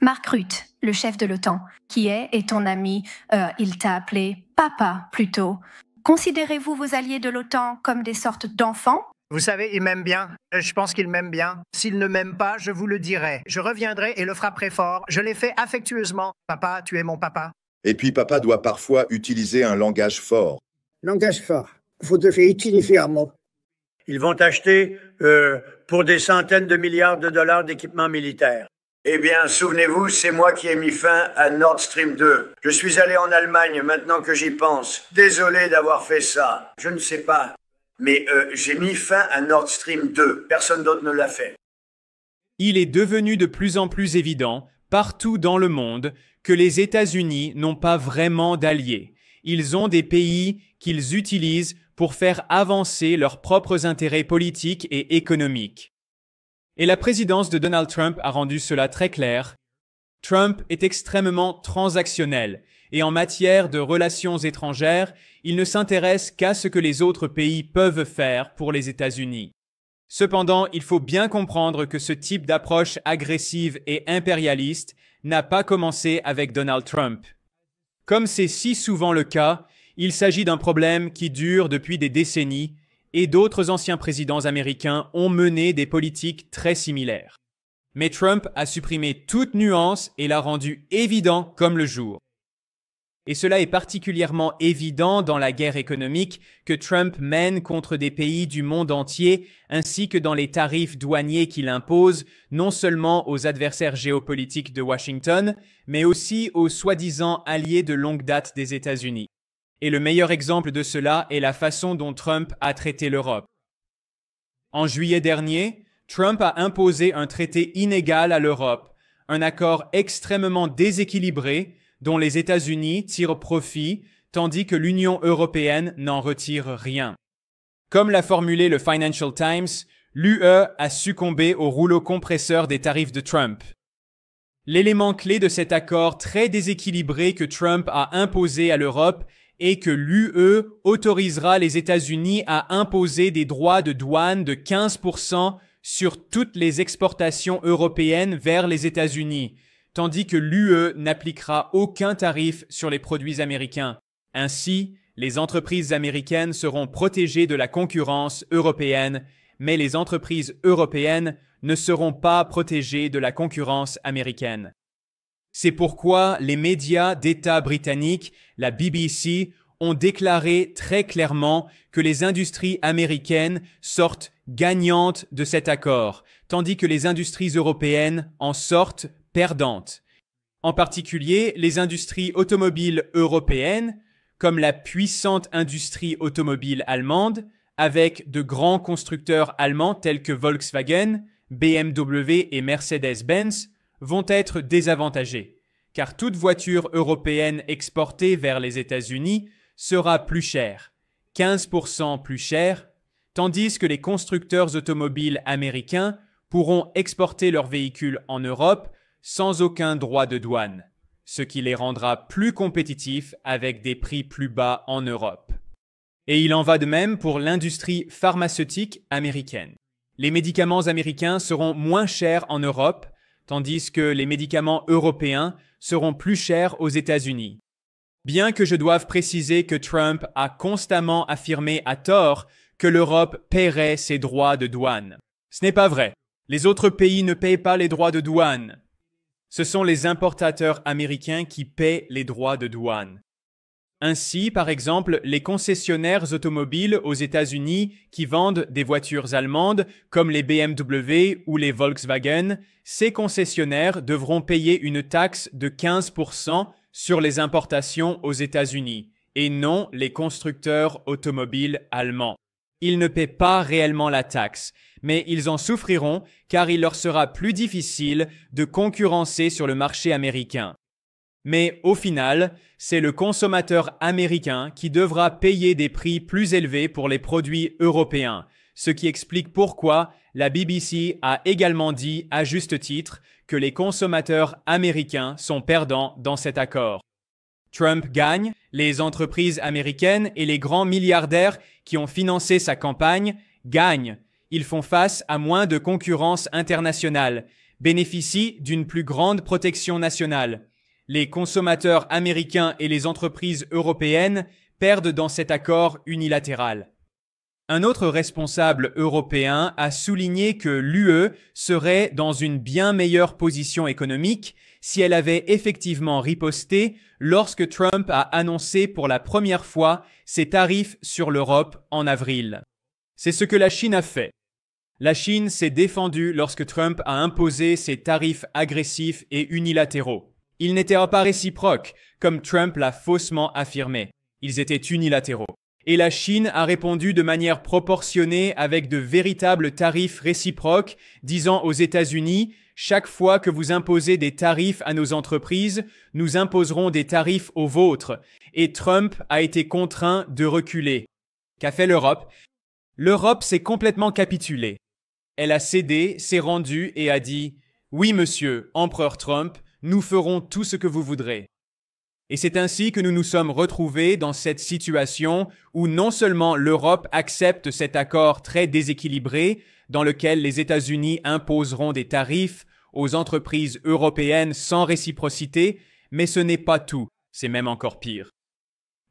Mark Rutte, le chef de l'OTAN, qui est ton ami, il t'a appelé papa plutôt. Considérez-vous vos alliés de l'OTAN comme des sortes d'enfants? Vous savez, il m'aime bien. Je pense qu'il m'aime bien. S'il ne m'aime pas, je vous le dirai. Je reviendrai et le frapperai fort. Je l'ai fait affectueusement. Papa, tu es mon papa. Et puis papa doit parfois utiliser un langage fort. Langage fort. Vous devez utiliser un mot. Ils vont acheter pour des centaines de milliards de dollars d'équipements militaires. Eh bien, souvenez-vous, c'est moi qui ai mis fin à Nord Stream 2. Je suis allé en Allemagne maintenant que j'y pense. Désolé d'avoir fait ça. Je ne sais pas. Mais j'ai mis fin à Nord Stream 2. Personne d'autre ne l'a fait. Il est devenu de plus en plus évident, partout dans le monde, que les États-Unis n'ont pas vraiment d'alliés. Ils ont des pays qu'ils utilisent pour faire avancer leurs propres intérêts politiques et économiques. Et la présidence de Donald Trump a rendu cela très clair. Trump est extrêmement transactionnel et en matière de relations étrangères, il ne s'intéresse qu'à ce que les autres pays peuvent faire pour les États-Unis. Cependant, il faut bien comprendre que ce type d'approche agressive et impérialiste n'a pas commencé avec Donald Trump. Comme c'est si souvent le cas, il s'agit d'un problème qui dure depuis des décennies et d'autres anciens présidents américains ont mené des politiques très similaires. Mais Trump a supprimé toute nuance et l'a rendu évident comme le jour. Et cela est particulièrement évident dans la guerre économique que Trump mène contre des pays du monde entier, ainsi que dans les tarifs douaniers qu'il impose, non seulement aux adversaires géopolitiques de Washington, mais aussi aux soi-disant alliés de longue date des États-Unis. Et le meilleur exemple de cela est la façon dont Trump a traité l'Europe. En juillet dernier, Trump a imposé un traité inégal à l'Europe, un accord extrêmement déséquilibré dont les États-Unis tirent profit, tandis que l'Union européenne n'en retire rien. Comme l'a formulé le Financial Times, l'UE a succombé au rouleau compresseur des tarifs de Trump. L'élément clé de cet accord très déséquilibré que Trump a imposé à l'Europe est que l'UE autorisera les États-Unis à imposer des droits de douane de 15% sur toutes les exportations européennes vers les États-Unis, tandis que l'UE n'appliquera aucun tarif sur les produits américains. Ainsi, les entreprises américaines seront protégées de la concurrence européenne, mais les entreprises européennes ne seront pas protégées de la concurrence américaine. C'est pourquoi les médias d'État britanniques, la BBC, ont déclaré très clairement que les industries américaines sortent gagnantes de cet accord, tandis que les industries européennes en sortent perdantes. En particulier, les industries automobiles européennes, comme la puissante industrie automobile allemande, avec de grands constructeurs allemands tels que Volkswagen, BMW et Mercedes-Benz, vont être désavantagés, car toute voiture européenne exportée vers les États-Unis sera plus chère, 15% plus chère, tandis que les constructeurs automobiles américains pourront exporter leurs véhicules en Europe sans aucun droit de douane, ce qui les rendra plus compétitifs avec des prix plus bas en Europe. Et il en va de même pour l'industrie pharmaceutique américaine. Les médicaments américains seront moins chers en Europe, tandis que les médicaments européens seront plus chers aux États-Unis. Bien que je doive préciser que Trump a constamment affirmé à tort que l'Europe paierait ses droits de douane. Ce n'est pas vrai. Les autres pays ne payent pas les droits de douane. Ce sont les importateurs américains qui paient les droits de douane. Ainsi, par exemple, les concessionnaires automobiles aux États-Unis qui vendent des voitures allemandes comme les BMW ou les Volkswagen, ces concessionnaires devront payer une taxe de 15% sur les importations aux États-Unis et non les constructeurs automobiles allemands. Ils ne paient pas réellement la taxe, mais ils en souffriront car il leur sera plus difficile de concurrencer sur le marché américain. Mais au final, c'est le consommateur américain qui devra payer des prix plus élevés pour les produits européens, ce qui explique pourquoi la BBC a également dit à juste titre que les consommateurs américains sont perdants dans cet accord. Trump gagne, les entreprises américaines et les grands milliardaires qui ont financé sa campagne gagnent. Ils font face à moins de concurrence internationale, bénéficient d'une plus grande protection nationale. Les consommateurs américains et les entreprises européennes perdent dans cet accord unilatéral. Un autre responsable européen a souligné que l'UE serait dans une bien meilleure position économique si elle avait effectivement riposté lorsque Trump a annoncé pour la première fois ses tarifs sur l'Europe en avril. C'est ce que la Chine a fait. La Chine s'est défendue lorsque Trump a imposé ses tarifs agressifs et unilatéraux. Ils n'étaient pas réciproques, comme Trump l'a faussement affirmé. Ils étaient unilatéraux. Et la Chine a répondu de manière proportionnée avec de véritables tarifs réciproques, disant aux États-Unis « Chaque fois que vous imposez des tarifs à nos entreprises, nous imposerons des tarifs aux vôtres. » Et Trump a été contraint de reculer. Qu'a fait l'Europe? L'Europe s'est complètement capitulée. Elle a cédé, s'est rendue et a dit « Oui, monsieur, empereur Trump, nous ferons tout ce que vous voudrez. » Et c'est ainsi que nous nous sommes retrouvés dans cette situation où non seulement l'Europe accepte cet accord très déséquilibré dans lequel les États-Unis imposeront des tarifs aux entreprises européennes sans réciprocité, mais ce n'est pas tout, c'est même encore pire.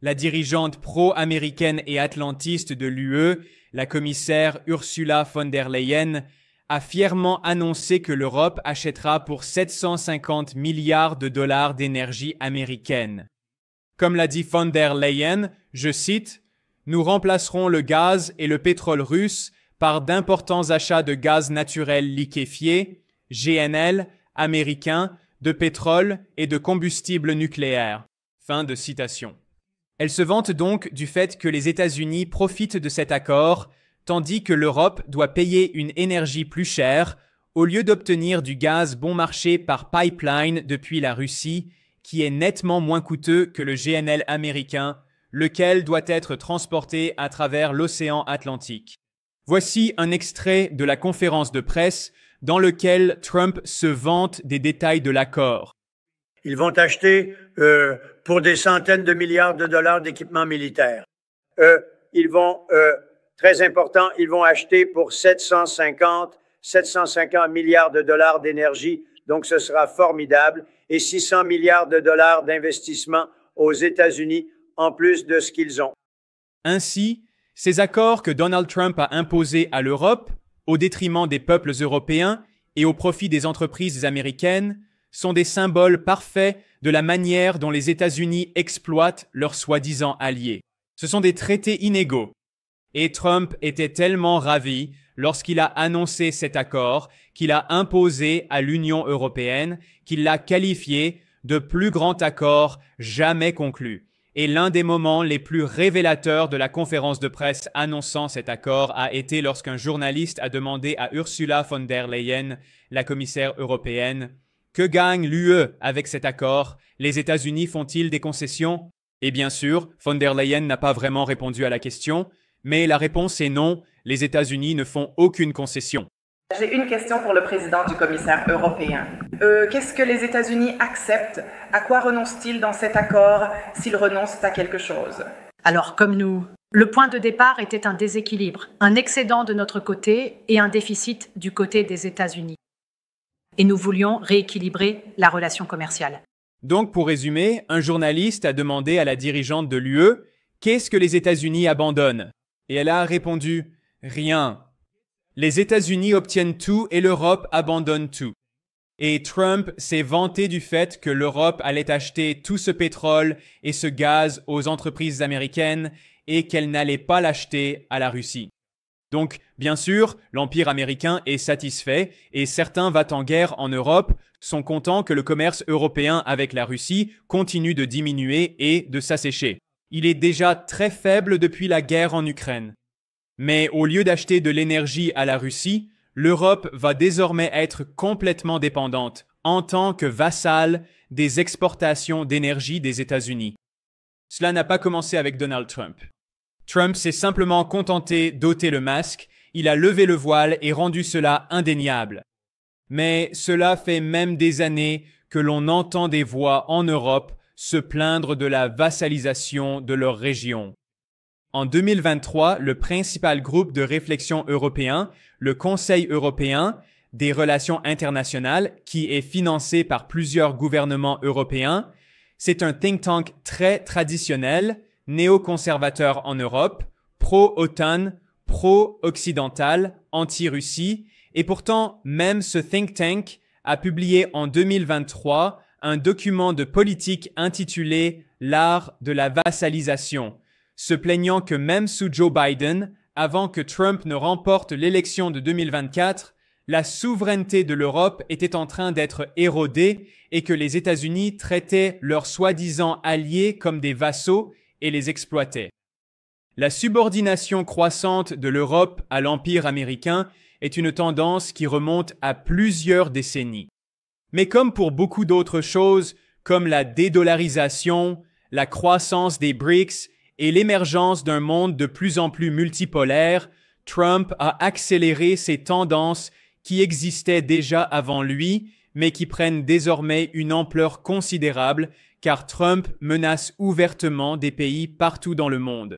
La dirigeante pro-américaine et atlantiste de l'UE, la commissaire Ursula von der Leyen, a fièrement annoncé que l'Europe achètera pour 750 milliards de dollars d'énergie américaine. Comme l'a dit von der Leyen, je cite, « Nous remplacerons le gaz et le pétrole russe par d'importants achats de gaz naturel liquéfié, GNL, américain, de pétrole et de combustible nucléaire. » Fin de citation. Elle se vante donc du fait que les États-Unis profitent de cet accord, tandis que l'Europe doit payer une énergie plus chère au lieu d'obtenir du gaz bon marché par pipeline depuis la Russie, qui est nettement moins coûteux que le GNL américain, lequel doit être transporté à travers l'océan Atlantique. Voici un extrait de la conférence de presse dans lequel Trump se vante des détails de l'accord. Ils vont acheter pour des centaines de milliards de dollars d'équipements militaires. Très important, ils vont acheter pour 750 milliards de dollars d'énergie, donc ce sera formidable, et 600 milliards de dollars d'investissement aux États-Unis, en plus de ce qu'ils ont. Ainsi, ces accords que Donald Trump a imposés à l'Europe, au détriment des peuples européens et au profit des entreprises américaines, sont des symboles parfaits de la manière dont les États-Unis exploitent leurs soi-disant alliés. Ce sont des traités inégaux. Et Trump était tellement ravi lorsqu'il a annoncé cet accord qu'il a imposé à l'Union européenne, qu'il l'a qualifié de plus grand accord jamais conclu. Et l'un des moments les plus révélateurs de la conférence de presse annonçant cet accord a été lorsqu'un journaliste a demandé à Ursula von der Leyen, la commissaire européenne, « Que gagne l'UE avec cet accord? Les États-Unis font-ils des concessions ?» Et bien sûr, von der Leyen n'a pas vraiment répondu à la question, mais la réponse est non, les États-Unis ne font aucune concession. J'ai une question pour le président du commissaire européen. Qu'est-ce que les États-Unis acceptent? À quoi renoncent-ils dans cet accord s'ils renoncent à quelque chose? Alors, comme nous, le point de départ était un déséquilibre, un excédent de notre côté et un déficit du côté des États-Unis. Et nous voulions rééquilibrer la relation commerciale. Donc, pour résumer, un journaliste a demandé à la dirigeante de l'UE « Qu'est-ce que les États-Unis abandonnent ?» Et elle a répondu « Rien. Les États-Unis obtiennent tout et l'Europe abandonne tout. » Et Trump s'est vanté du fait que l'Europe allait acheter tout ce pétrole et ce gaz aux entreprises américaines et qu'elle n'allait pas l'acheter à la Russie. Donc, bien sûr, l'Empire américain est satisfait et certains va-t-en-guerre en Europe sont contents que le commerce européen avec la Russie continue de diminuer et de s'assécher. Il est déjà très faible depuis la guerre en Ukraine. Mais au lieu d'acheter de l'énergie à la Russie, l'Europe va désormais être complètement dépendante, en tant que vassale des exportations d'énergie des États-Unis. Cela n'a pas commencé avec Donald Trump. Trump s'est simplement contenté d'ôter le masque, il a levé le voile et rendu cela indéniable. Mais cela fait même des années que l'on entend des voix en Europe se plaindre de la vassalisation de leur région. En 2023, le principal groupe de réflexion européen, le Conseil européen, des relations internationales qui est financé par plusieurs gouvernements européens. C'est un think tank très traditionnel, néoconservateur en Europe, pro-OTAN, pro-occidental, anti-Russie, et pourtant même ce think tank a publié en 2023 un document de politique intitulé « L'art de la vassalisation », se plaignant que même sous Joe Biden, avant que Trump ne remporte l'élection de 2024, la souveraineté de l'Europe était en train d'être érodée et que les États-Unis traitaient leurs soi-disant alliés comme des vassaux et les exploitaient. La subordination croissante de l'Europe à l'Empire américain est une tendance qui remonte à plusieurs décennies. Mais comme pour beaucoup d'autres choses, comme la dédollarisation, la croissance des BRICS et l'émergence d'un monde de plus en plus multipolaire, Trump a accéléré ces tendances qui existaient déjà avant lui, mais qui prennent désormais une ampleur considérable, car Trump menace ouvertement des pays partout dans le monde.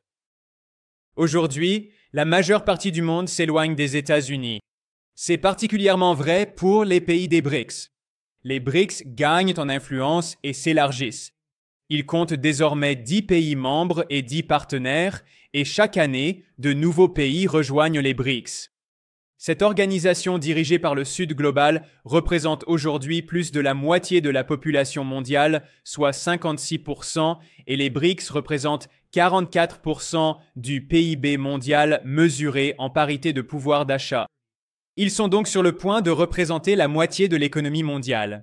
Aujourd'hui, la majeure partie du monde s'éloigne des États-Unis. C'est particulièrement vrai pour les pays des BRICS. Les BRICS gagnent en influence et s'élargissent. Ils comptent désormais 10 pays membres et 10 partenaires, et chaque année, de nouveaux pays rejoignent les BRICS. Cette organisation dirigée par le Sud global représente aujourd'hui plus de la moitié de la population mondiale, soit 56%, et les BRICS représentent 44% du PIB mondial mesuré en parité de pouvoir d'achat. Ils sont donc sur le point de représenter la moitié de l'économie mondiale.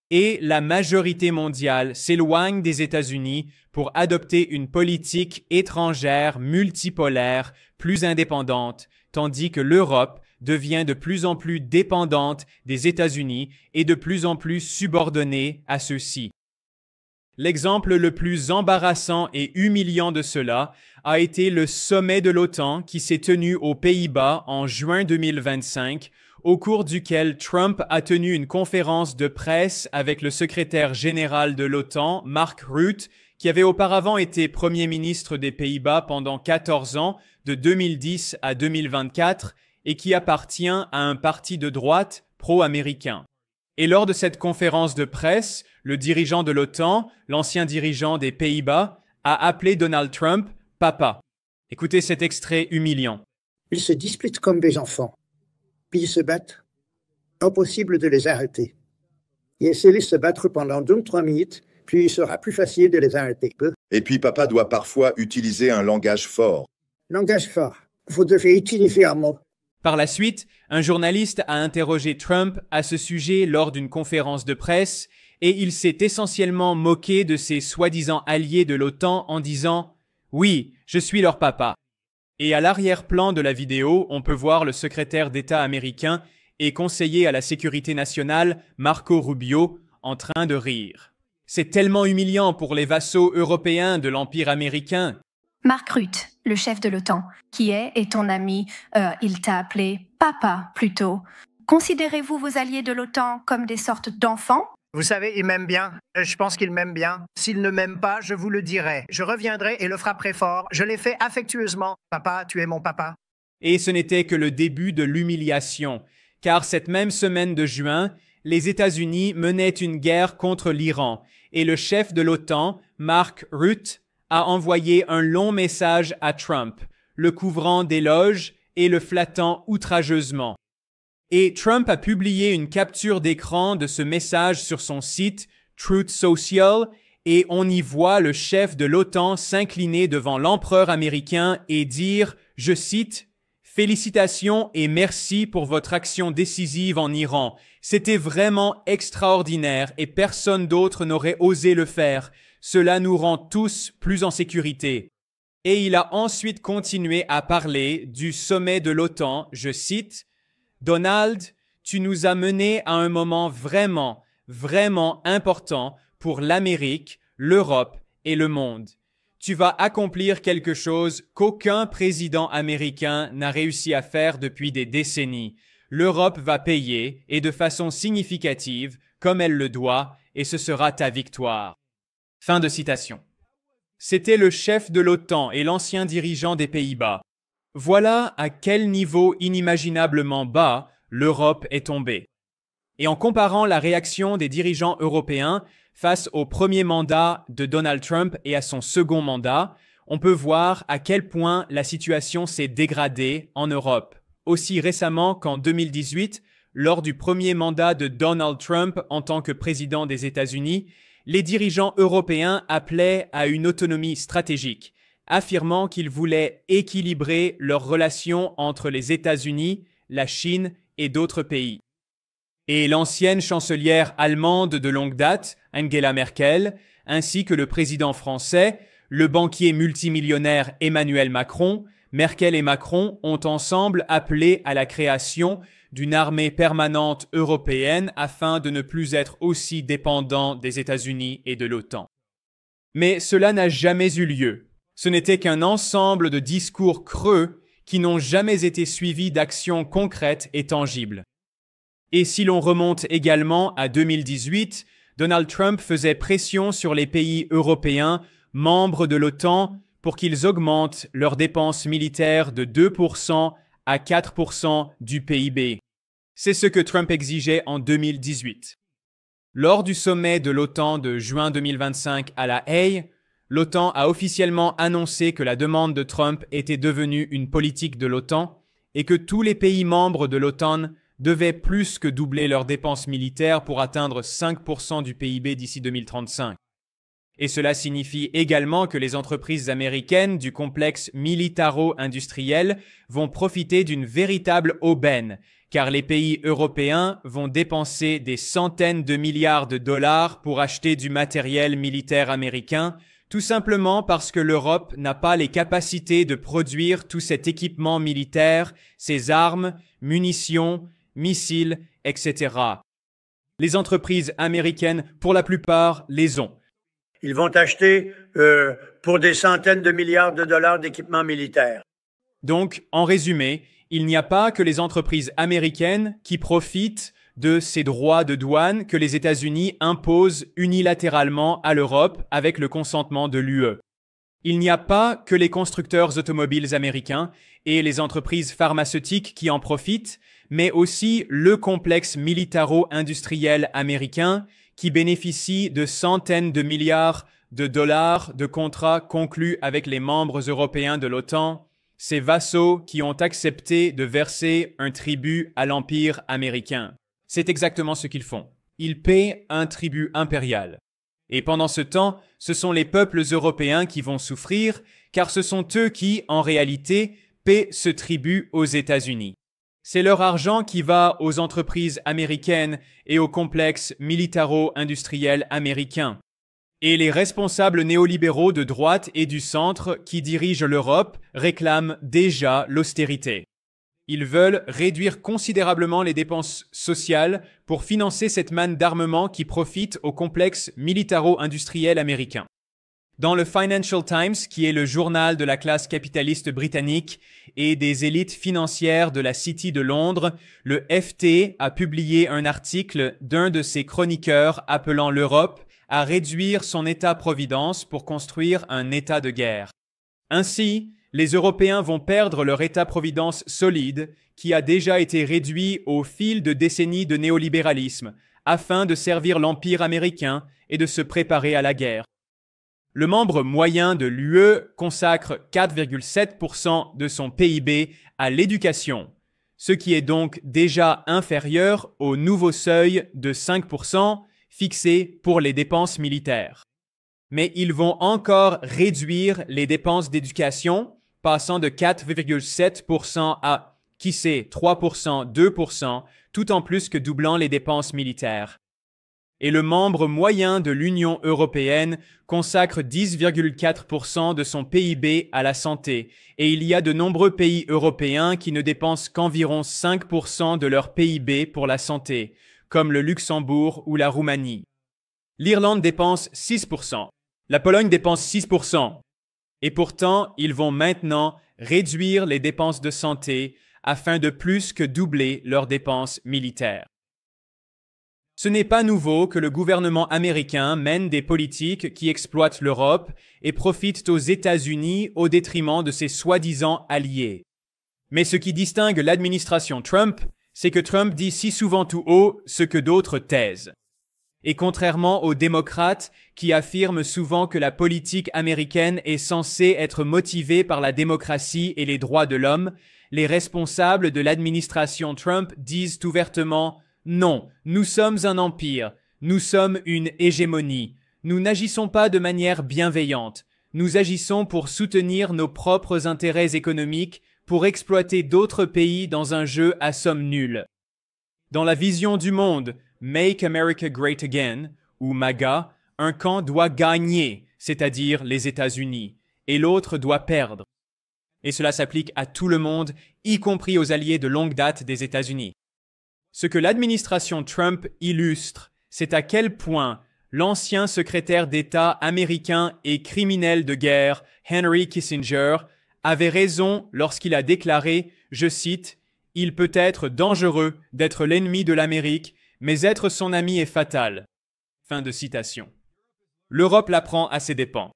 Et la majorité mondiale s'éloigne des États-Unis pour adopter une politique étrangère multipolaire plus indépendante, tandis que l'Europe devient de plus en plus dépendante des États-Unis et de plus en plus subordonnée à ceux-ci. L'exemple le plus embarrassant et humiliant de cela a été le sommet de l'OTAN qui s'est tenu aux Pays-Bas en juin 2025, au cours duquel Trump a tenu une conférence de presse avec le secrétaire général de l'OTAN, Mark Rutte, qui avait auparavant été Premier ministre des Pays-Bas pendant 14 ans, de 2010 à 2024, et qui appartient à un parti de droite pro-américain. Et lors de cette conférence de presse, le dirigeant de l'OTAN, l'ancien dirigeant des Pays-Bas, a appelé Donald Trump « Papa ». Écoutez cet extrait humiliant. Ils se disputent comme des enfants, puis ils se battent. Impossible de les arrêter. Laissez-les se battre pendant 2 ou 3 minutes, puis il sera plus facile de les arrêter. Et puis papa doit parfois utiliser un langage fort. Langage fort. Vous devez utiliser un mot. Par la suite, un journaliste a interrogé Trump à ce sujet lors d'une conférence de presse et il s'est essentiellement moqué de ses soi-disant alliés de l'OTAN en disant « Oui, je suis leur papa ». Et à l'arrière-plan de la vidéo, on peut voir le secrétaire d'État américain et conseiller à la sécurité nationale, Marco Rubio, en train de rire. C'est tellement humiliant pour les vassaux européens de l'Empire américain. Mark Rutte, le chef de l'OTAN, qui est ton ami, il t'a appelé papa plutôt. Considérez-vous vos alliés de l'OTAN comme des sortes d'enfants ? Vous savez, il m'aime bien. Je pense qu'il m'aime bien. S'il ne m'aime pas, je vous le dirai. Je reviendrai et le frapperai fort. Je l'ai fait affectueusement. Papa, tu es mon papa. Et ce n'était que le début de l'humiliation, car cette même semaine de juin, les États-Unis menaient une guerre contre l'Iran, et le chef de l'OTAN, Mark Rutte, a envoyé un long message à Trump, le couvrant d'éloges et le flattant outrageusement. Et Trump a publié une capture d'écran de ce message sur son site Truth Social et on y voit le chef de l'OTAN s'incliner devant l'empereur américain et dire, je cite, « Félicitations et merci pour votre action décisive en Iran. C'était vraiment extraordinaire et personne d'autre n'aurait osé le faire. Cela nous rend tous plus en sécurité. » Et il a ensuite continué à parler du sommet de l'OTAN, je cite, « Donald, tu nous as menés à un moment vraiment, vraiment important pour l'Amérique, l'Europe et le monde. Tu vas accomplir quelque chose qu'aucun président américain n'a réussi à faire depuis des décennies. L'Europe va payer, et de façon significative, comme elle le doit, et ce sera ta victoire. » Fin de citation. C'était le chef de l'OTAN et l'ancien dirigeant des Pays-Bas. Voilà à quel niveau inimaginablement bas l'Europe est tombée. Et en comparant la réaction des dirigeants européens face au premier mandat de Donald Trump et à son second mandat, on peut voir à quel point la situation s'est dégradée en Europe. Aussi récemment qu'en 2018, lors du premier mandat de Donald Trump en tant que président des États-Unis, les dirigeants européens appelaient à une autonomie stratégique, affirmant qu'ils voulaient équilibrer leurs relations entre les États-Unis, la Chine et d'autres pays. Et l'ancienne chancelière allemande de longue date, Angela Merkel, ainsi que le président français, le banquier multimillionnaire Emmanuel Macron, Merkel et Macron ont ensemble appelé à la création d'une armée permanente européenne afin de ne plus être aussi dépendant des États-Unis et de l'OTAN. Mais cela n'a jamais eu lieu. Ce n'était qu'un ensemble de discours creux qui n'ont jamais été suivis d'actions concrètes et tangibles. Et si l'on remonte également à 2018, Donald Trump faisait pression sur les pays européens membres de l'OTAN pour qu'ils augmentent leurs dépenses militaires de 2% à 4% du PIB. C'est ce que Trump exigeait en 2018. Lors du sommet de l'OTAN de juin 2025 à La Haye, l'OTAN a officiellement annoncé que la demande de Trump était devenue une politique de l'OTAN et que tous les pays membres de l'OTAN devaient plus que doubler leurs dépenses militaires pour atteindre 5% du PIB d'ici 2035. Et cela signifie également que les entreprises américaines du complexe militaro-industriel vont profiter d'une véritable aubaine, car les pays européens vont dépenser des centaines de milliards de dollars pour acheter du matériel militaire américain, tout simplement parce que l'Europe n'a pas les capacités de produire tout cet équipement militaire, ces armes, munitions, missiles, etc. Les entreprises américaines, pour la plupart, les ont. Ils vont acheter pour des centaines de milliards de dollars d'équipements militaires. Donc, en résumé, il n'y a pas que les entreprises américaines qui profitent de ces droits de douane que les États-Unis imposent unilatéralement à l'Europe avec le consentement de l'UE. Il n'y a pas que les constructeurs automobiles américains et les entreprises pharmaceutiques qui en profitent, mais aussi le complexe militaro-industriel américain qui bénéficie de centaines de milliards de dollars de contrats conclus avec les membres européens de l'OTAN, ces vassaux qui ont accepté de verser un tribut à l'Empire américain. C'est exactement ce qu'ils font. Ils paient un tribut impérial. Et pendant ce temps, ce sont les peuples européens qui vont souffrir, car ce sont eux qui, en réalité, paient ce tribut aux États-Unis. C'est leur argent qui va aux entreprises américaines et au complexe militaro-industriel américain. Et les responsables néolibéraux de droite et du centre qui dirigent l'Europe réclament déjà l'austérité. Ils veulent réduire considérablement les dépenses sociales pour financer cette manne d'armement qui profite au complexe militaro-industriel américain. Dans le Financial Times, qui est le journal de la classe capitaliste britannique et des élites financières de la City de Londres, le FT a publié un article d'un de ses chroniqueurs appelant l'Europe à réduire son État-providence pour construire un État de guerre. Ainsi, les Européens vont perdre leur État-providence solide, qui a déjà été réduit au fil de décennies de néolibéralisme, afin de servir l'Empire américain et de se préparer à la guerre. Le membre moyen de l'UE consacre 4,7% de son PIB à l'éducation, ce qui est donc déjà inférieur au nouveau seuil de 5% fixé pour les dépenses militaires. Mais ils vont encore réduire les dépenses d'éducation, passant de 4,7% à, 3%, 2%, tout en plus que doublant les dépenses militaires. Et le membre moyen de l'Union européenne consacre 10,4% de son PIB à la santé, et il y a de nombreux pays européens qui ne dépensent qu'environ 5% de leur PIB pour la santé, comme le Luxembourg ou la Roumanie. L'Irlande dépense 6%, la Pologne dépense 6%, et pourtant ils vont maintenant réduire les dépenses de santé afin de plus que doubler leurs dépenses militaires. Ce n'est pas nouveau que le gouvernement américain mène des politiques qui exploitent l'Europe et profitent aux États-Unis au détriment de ses soi-disant alliés. Mais ce qui distingue l'administration Trump, c'est que Trump dit si souvent tout haut ce que d'autres taisent. Et contrairement aux démocrates qui affirment souvent que la politique américaine est censée être motivée par la démocratie et les droits de l'homme, les responsables de l'administration Trump disent ouvertement « Non, nous sommes un empire, nous sommes une hégémonie, nous n'agissons pas de manière bienveillante, nous agissons pour soutenir nos propres intérêts économiques, pour exploiter d'autres pays dans un jeu à somme nulle. » Dans la vision du monde, Make America Great Again, ou MAGA, un camp doit gagner, c'est-à-dire les États-Unis, et l'autre doit perdre. Et cela s'applique à tout le monde, y compris aux alliés de longue date des États-Unis. Ce que l'administration Trump illustre, c'est à quel point l'ancien secrétaire d'État américain et criminel de guerre, Henry Kissinger, avait raison lorsqu'il a déclaré, je cite, « Il peut être dangereux d'être l'ennemi de l'Amérique, mais être son ami est fatal. » Fin de citation. L'Europe l'apprend à ses dépens.